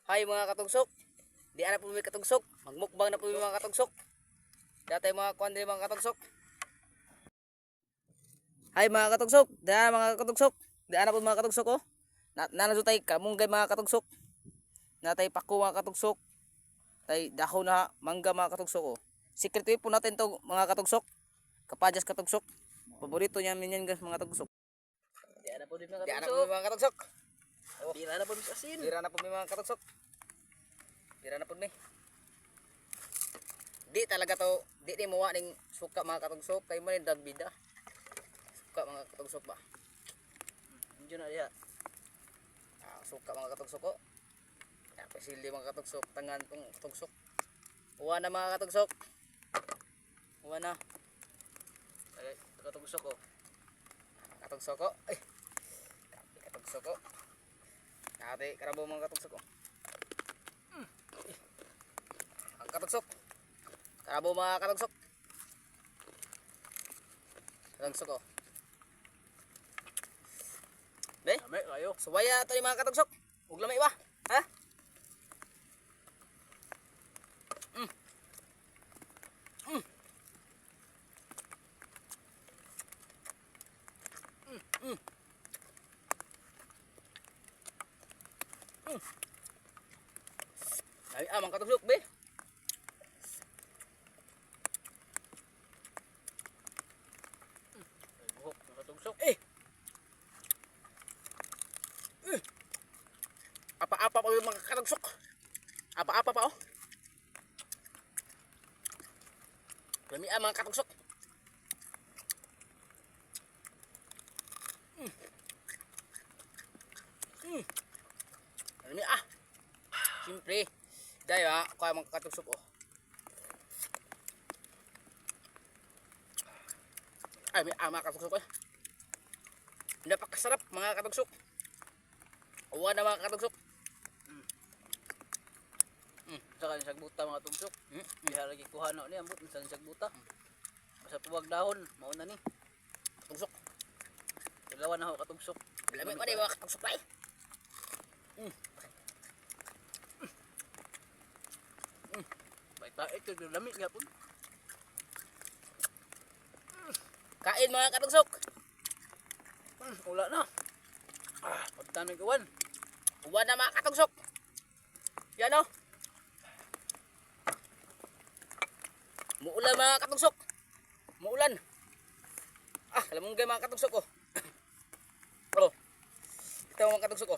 Hi mga katugsok. Di na po may katugsok. Magmukbang na po may mga katugsok. Dati mga kuwan din mga katugsok. Hi mga katugsok. Di na mga katugsok. Di na po mga katugsok oh. Nanasutay kamunggay mga katugsok. Natay pako mga katugsok. Tay dahon na mangga mga katugsok oh. Secret way po natin to mga katugsok. Kapadyas katugsok. Paborito niya minyan guys mga katugsok. Di na po din mga katugsok. Oh, bira na po mis asin. Bira na po may mga katugsok. Bira na po may. Di talaga to, di ni muwa ning suka mga katugsok kay mo ni dagbida. Suka mga katugsok ba. Injo na diha. Suka mga katugsok ko. Ya pasili mga katugsok tangan tong katugsok. Uwa na mga katugsok. Uwa na. Ay, katugsok ko. Katugsok ko. Ay. Katugsok ko. Ate, karabo mga katugsok ko. Ang katugsok. Karabo mga katugsok. Katugsok ko. Be? Lamay kayo. Suwaya ito yung mga katugsok. Huwag lamay ba? Ha? Ay, mga katugsok, be. Buhok ng katugsok. Apa-apa pa yung mga katugsok. Apa-apa pa oh. Lami mga katugsok. Lami Siyempre. Dahil kaya mga katugsok oh. Ay, mga katugsok eh. Napakasarap mga katugsok. Uwa na mga katugsok. Saka nisag buta mga tugsok. Diha lagi kuhano ni ambot sa nisag buta. Sa tuwag dahon mauna ni. Katugsok. Dalawa na ho katugsok. Lami pa rin mga katugsok pa eh. Bait ito lami nga pud. Kain mga katugsok. Wala na. Pagtanong kawan. Uwa na mga katugsok. Yan oh. Muulan mga katugsok. Muulan. Alam mo mga katugsok ko. Oh. Ito mga katugsok ko.